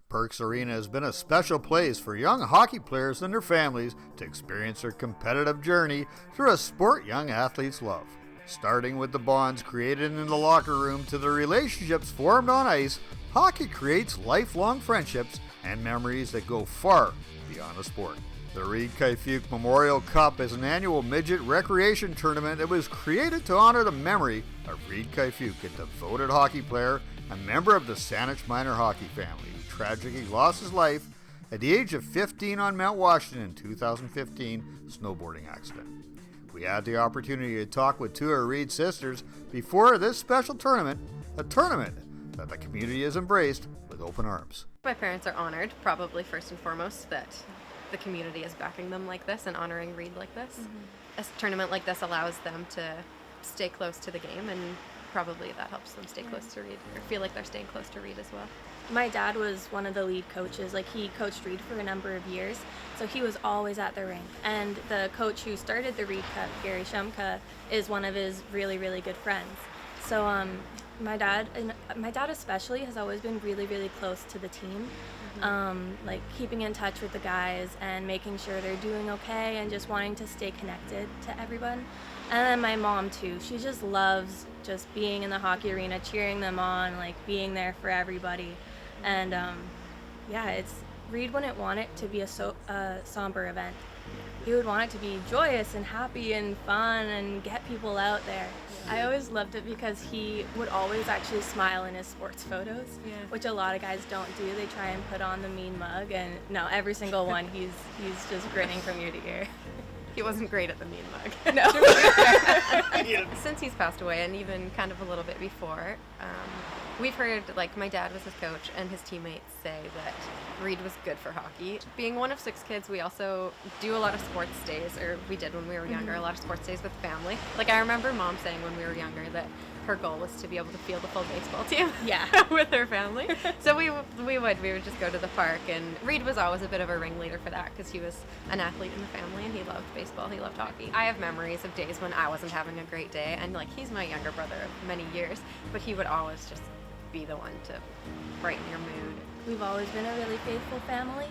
Perks Arena has been a special place for young hockey players and their families to experience their competitive journey through a sport young athletes love. Starting with the bonds created in the locker room to the relationships formed on ice, hockey creates lifelong friendships and memories that go far beyond the sport. The Reed Kaifuke Memorial Cup is an annual midget recreation tournament that was created to honor the memory of Reed Kaifuke, a devoted hockey player and member of the Saanich minor hockey family, who tragically lost his life at the age of 15 on Mount Washington in 2015 snowboarding accident. We had the opportunity to talk with two of Reed's sisters before this special tournament, a tournament that the community has embraced with open arms. My parents are honored, probably first and foremost, that the community is backing them like this and honoring Reed like this. A tournament like this allows them to stay close to the game, and probably that helps them stay close to Reed, or feel like they're staying close to Reed as well. My dad was one of the lead coaches. He coached Reed for a number of years, so he was always at the rink. And the coach who started the Reed Cup, Gary Shumka, is one of his really, really good friends. So my dad especially has always been really, really close to the team. Keeping in touch with the guys and making sure they're doing okay and just wanting to stay connected to everyone. And then my mom too, she just loves just being in the hockey arena, cheering them on, being there for everybody. And Reed wouldn't want it to be a somber event. He would want it to be joyous and happy and fun and get people out there. I always loved it because he would always actually smile in his sports photos, which a lot of guys don't do. They try and put on the mean mug, and no, every single one, he's just grinning from ear to ear. He wasn't great at the mean mug. No. Since he's passed away, and even kind of a little bit before, we've heard, my dad was his coach, and his teammates say that Reed was good for hockey. Being one of 6 kids, we also do a lot of sports days, or we did when we were younger, a lot of sports days with family. I remember Mom saying when we were younger that her goal was to be able to field a full baseball team with her family. So we would just go to the park, and Reed was always a bit of a ringleader for that because he was an athlete in the family, and he loved baseball, he loved hockey. I have memories of days when I wasn't having a great day, and he's my younger brother of many years, but he would always just be the one to brighten your mood. We've always been a really faithful family,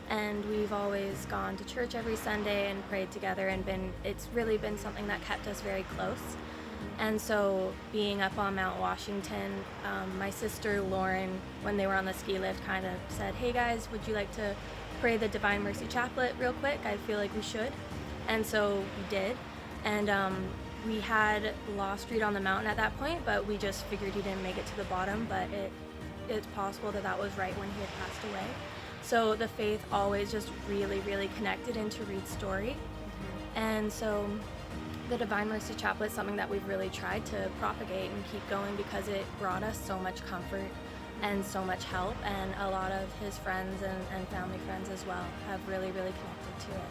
and we've always gone to church every Sunday and prayed together, and it's really been something that kept us very close. And so being up on Mount Washington, my sister Lauren, when they were on the ski lift, kind of said, "Hey guys, would you like to pray the Divine Mercy Chaplet real quick? I feel like we should." And so we did, and we had lost Reed on the mountain at that point, but we just figured he didn't make it to the bottom, but it's possible that was right when he had passed away. So the faith always just really, really connected into Reed's story. And so the Divine Mercy Chaplet is something that we've really tried to propagate and keep going because it brought us so much comfort and so much help, and a lot of his friends and family friends as well have really, really connected to it.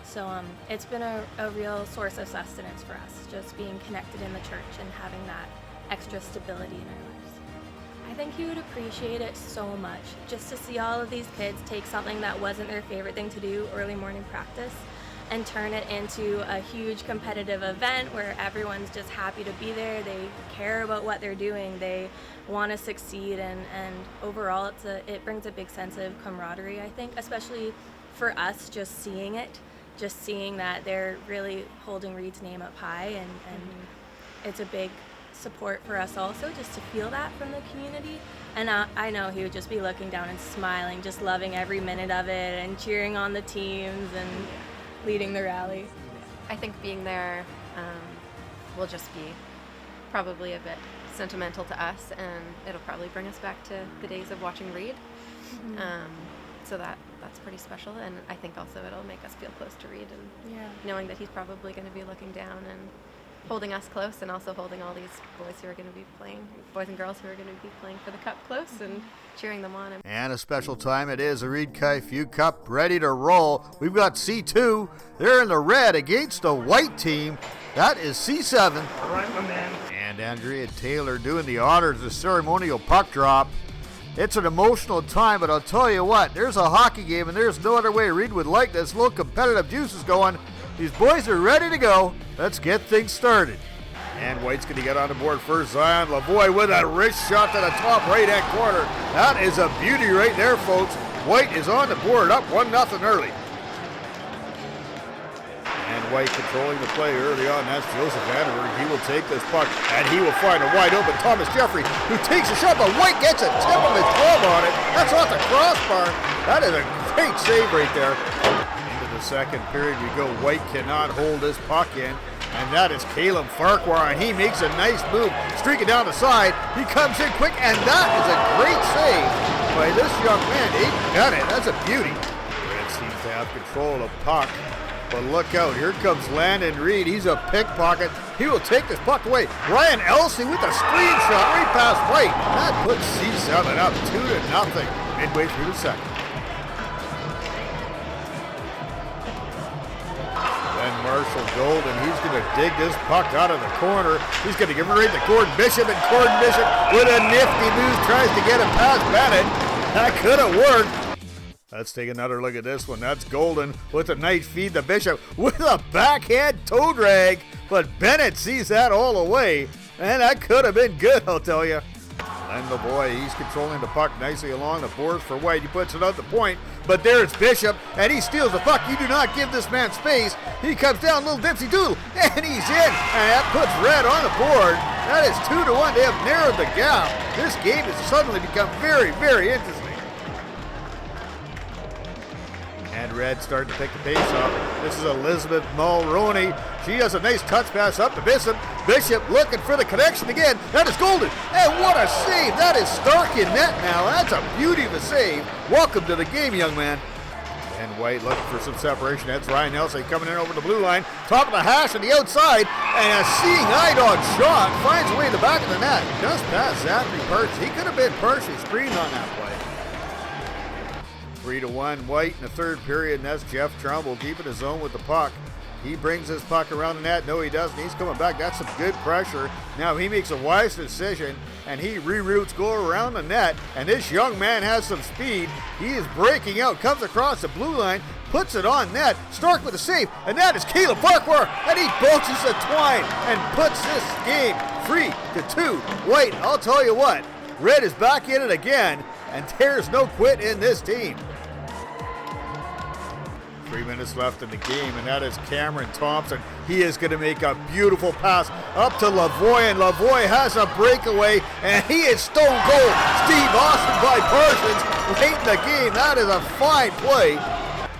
So it's been a real source of sustenance for us, just being connected in the church and having that extra stability in our lives. I think he would appreciate it so much, just to see all of these kids take something that wasn't their favorite thing to do, early morning practice, and turn it into a huge competitive event where everyone's just happy to be there. They care about what they're doing. They want to succeed, and overall it brings a big sense of camaraderie, I think, especially for us, just seeing that they're really holding Reed's name up high, and it's a big support for us also just to feel that from the community. And I know he would just be looking down and smiling, just loving every minute of it and cheering on the teams and leading the rally. I think being there will just be probably a bit sentimental to us, and it'll probably bring us back to the days of watching Reed. So that's pretty special, and I think also it'll make us feel close to Reed, and knowing that he's probably going to be looking down and holding us close, and also holding all these boys and girls who are going to be playing for the cup close, and cheering them on. And a special time it is, the Reed Kaifuke Cup ready to roll. We've got C2. They're in the red against the white team. That is C7. All right, my man. And Andrea Taylor doing the honors of the ceremonial puck drop. It's an emotional time, but I'll tell you what, there's a hockey game, and there's no other way Reed would like this. Little competitive juices going. These boys are ready to go. Let's get things started. And White's going to get on the board first. Zion Lavoie with a wrist shot to the top right-hand corner. That is a beauty right there, folks. White is on the board, up 1-0 early. And White controlling the play early on. That's Joseph Vandenberg. He will take this puck, and he will find a wide open Thomas Jeffrey, who takes a shot, but White gets a tip of his glove on it. That's off the crossbar. That is a great save right there. Into the second period we go. White cannot hold this puck in. And that is Caleb Farquhar, and he makes a nice move, streaking down the side. He comes in quick, and that is a great save by this young man, Aiden Bennett. That's a beauty. Red seems to have control of the puck, but look out, here comes Landon Reed. He's a pickpocket. He will take this puck away. Ryan Elsey with a screen shot right past White. That puts C7 up 2-0 midway through the second. Marshall Golden, he's going to dig this puck out of the corner. He's going to give it right to Gordon Bishop, and Gordon Bishop with a nifty move tries to get it past Bennett. That could have worked. Let's take another look at this one. That's Golden with a nice feed to Bishop with a backhand toe drag, but Bennett sees that all away, and that could have been good, I'll tell you. And the boy, he's controlling the puck nicely along the boards for White. He puts it out the point, but there's Bishop, and he steals the puck. You do not give this man space. He comes down, little dipsy doodle, and he's in, and that puts Red on the board. That is 2-1. They have narrowed the gap. This game has suddenly become very, very interesting. And Red starting to pick the pace up. This is Elizabeth Mulroney. She has a nice touch pass up to Bishop. Bishop looking for the connection again. That is Golden. And what a save. That is Stark in net now. That's a beauty of a save. Welcome to the game, young man. And White looking for some separation. That's Ryan Elsey coming in over the blue line. Top of the hash on the outside. And a seeing eye dog shot finds a way to the back of the net. Just past Zachary Perch. He could have been partially screened on that play. 3-1 White in the third period, and that's Jeff Trumbull keeping his own with the puck. He brings his puck around the net. No, he doesn't. He's coming back. That's some good pressure. Now he makes a wise decision, and he reroutes, go around the net, and this young man has some speed. He is breaking out, comes across the blue line, puts it on net. Stark with a save, and that is Caleb Farquhar, and he bounces the twine and puts this game 3-2. White, I'll tell you what, Red is back in it again, and there's no quit in this team. 3 minutes left in the game, and that is Cameron Thompson. He is going to make a beautiful pass up to Lavoie, and Lavoie has a breakaway, and he is stone cold. Steve Austin by Parsons late in the game. That is a fine play.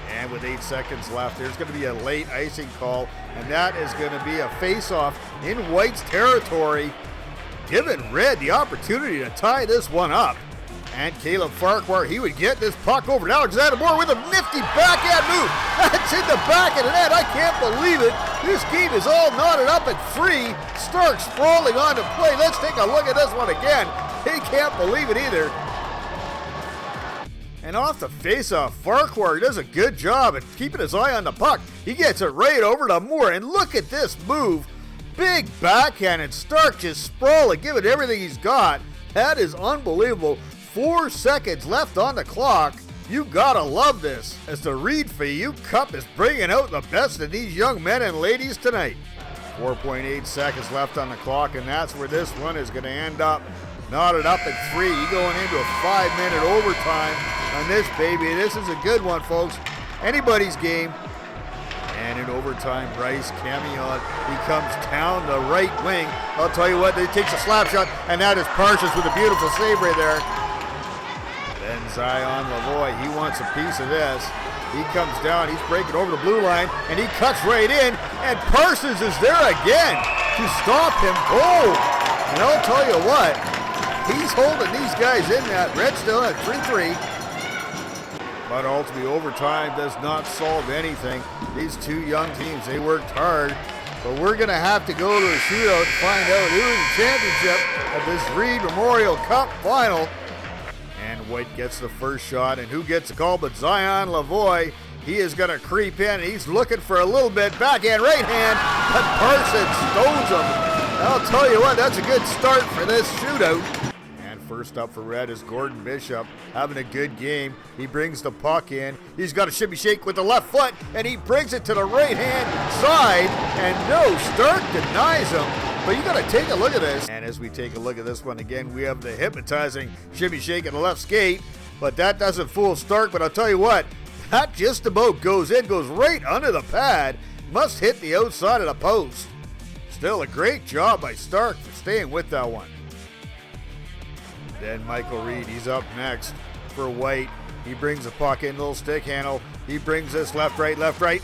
And with 8 seconds left, there's going to be a late icing call, and that is going to be a face-off in White's territory, giving Red the opportunity to tie this one up. And Caleb Farquhar, he would get this puck over to Alexander Moore with a nifty backhand move. That's in the back of the net. I can't believe it. This game is all knotted up at 3. Stark sprawling on the play. Let's take a look at this one again. He can't believe it either. And off the face-off, Farquhar does a good job at keeping his eye on the puck. He gets it right over to Moore, and look at this move. Big backhand, and Stark just sprawling, giving everything he's got. That is unbelievable. 4 seconds left on the clock. You gotta love this, as the Reed Fayou Cup is bringing out the best of these young men and ladies tonight. 4.8 seconds left on the clock, and that's where this one is going to end up. Knotted up at 3, going into a 5-minute overtime on this baby. This is a good one, folks. Anybody's game. And in overtime, Bryce Camion, he comes down the right wing. I'll tell you what, he takes a slap shot, and that is Parsons with a beautiful save right there. Then Zion Lavoie, he wants a piece of this. He comes down, he's breaking over the blue line, and he cuts right in, and Parsons is there again to stop him. Oh, and I'll tell you what, he's holding these guys in that. Red still at 3-3. But ultimately, overtime does not solve anything. These two young teams, they worked hard. But we're going to have to go to a shootout to find out who is the championship of this Reed Memorial Cup final. And White gets the first shot, and who gets the call but Zion Lavoie. He is going to creep in, and he's looking for a little bit. Backhand, right hand, but Parsons stones him. I'll tell you what, that's a good start for this shootout. First up for Red is Gordon Bishop, having a good game. He brings the puck in. He's got a shimmy shake with the left foot, and he brings it to the right-hand side. And no, Stark denies him. But you got to take a look at this. And as we take a look at this one again, we have the hypnotizing shimmy shake in the left skate. But that doesn't fool Stark. But I'll tell you what, that just about goes in, goes right under the pad. Must hit the outside of the post. Still a great job by Stark for staying with that one. Then Michael Reed, he's up next for White. He brings the puck in, little stick handle. He brings this left, right. Oh, and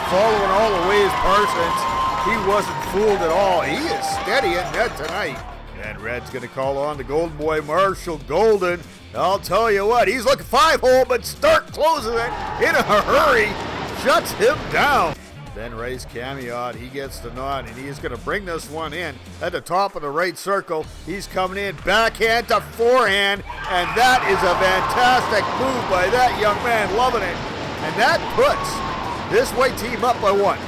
following all the ways Parsons. He wasn't fooled at all. He is steady in net tonight. And Red's going to call on the Golden Boy, Marshall Golden. I'll tell you what, he's looking 5-hole, but Stark closes it in a hurry. Shuts him down. Then Ray's Camiot, he gets the nod, and he's going to bring this one in at the top of the right circle. He's coming in, backhand to forehand, and that is a fantastic move by that young man, loving it. And that puts this White team up by 1.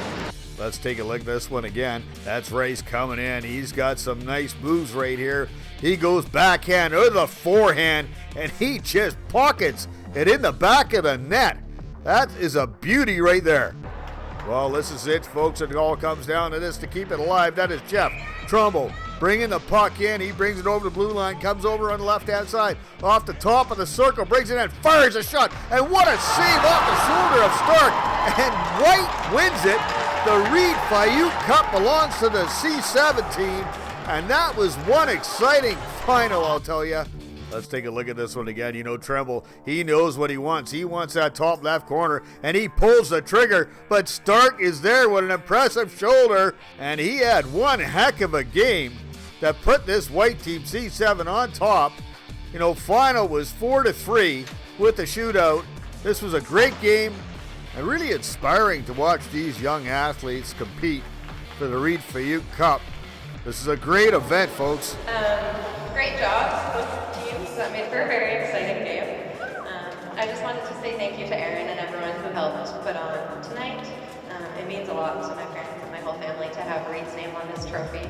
Let's take a look at this one again. That's Ray's coming in. He's got some nice moves right here. He goes backhand to the forehand, and he just pockets it in the back of the net. That is a beauty right there. Well, this is it, folks. It all comes down to this to keep it alive. That is Jeff Trumbull bringing the puck in. He brings it over the blue line, comes over on the left-hand side, off the top of the circle, brings it in, fires a shot, and what a save off the shoulder of Stark. And White wins it. The Reed Fayuk Cup belongs to the C7 team, and that was one exciting final, I'll tell you. Let's take a look at this one again. You know, Tremble, he knows what he wants. He wants that top left corner, and he pulls the trigger, but Stark is there with an impressive shoulder, and he had one heck of a game that put this White team C7 on top. You know, final was 4-3 with the shootout. This was a great game, and really inspiring to watch these young athletes compete for the Reed Fayuk Cup. This is a great event, folks. Great job, both teams. That made for a very exciting game. I just wanted to say thank you to Aaron and everyone who helped put on tonight. It means a lot to my parents and my whole family to have Reed's name on this trophy.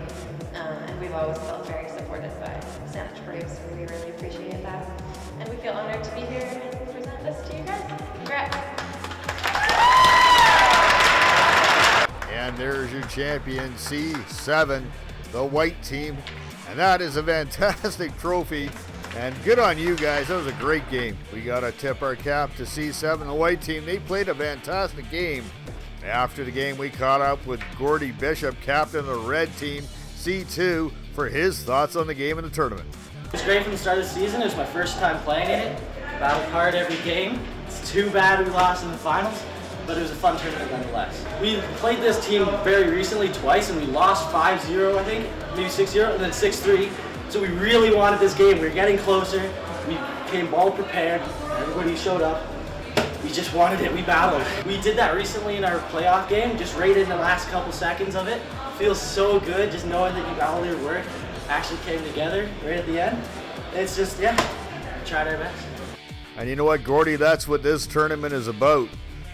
And we've always felt very supported by Saanich Braves, so we really appreciate that. And we feel honored to be here and present this to you guys. Congrats. And there's your champion, C7, the White team. And that is a fantastic trophy. And good on you guys. That was a great game. We got to tip our cap to C7, the White team. They played a fantastic game. After the game, we caught up with Gordy Bishop, captain of the Red team, C2, for his thoughts on the game and the tournament. It was great from the start of the season. It was my first time playing in it. Battled hard every game. It's too bad we lost in the finals, but it was a fun tournament nonetheless. We played this team very recently twice, and we lost 5-0, I think, maybe 6-0, and then 6-3. So we really wanted this game. We were getting closer. We came ball prepared. Everybody showed up. We just wanted it. We battled. We did that recently in our playoff game, just right in the last couple seconds of it. Feels so good just knowing that you all your work actually came together right at the end. It's just, yeah, we tried our best. And you know what, Gordy, that's what this tournament is about.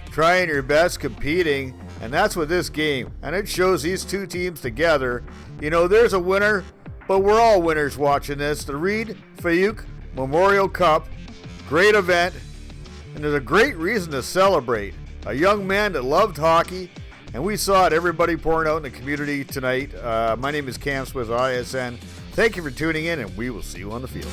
Trying your best, competing, and that's what this game. And it shows these two teams together. You know, there's a winner, but we're all winners watching this. The Reed Fayuk Memorial Cup, great event, and there's a great reason to celebrate. A young man that loved hockey, and we saw it, everybody pouring out in the community tonight. My name is Cam Smith, ISN. Thank you for tuning in, and we will see you on the field.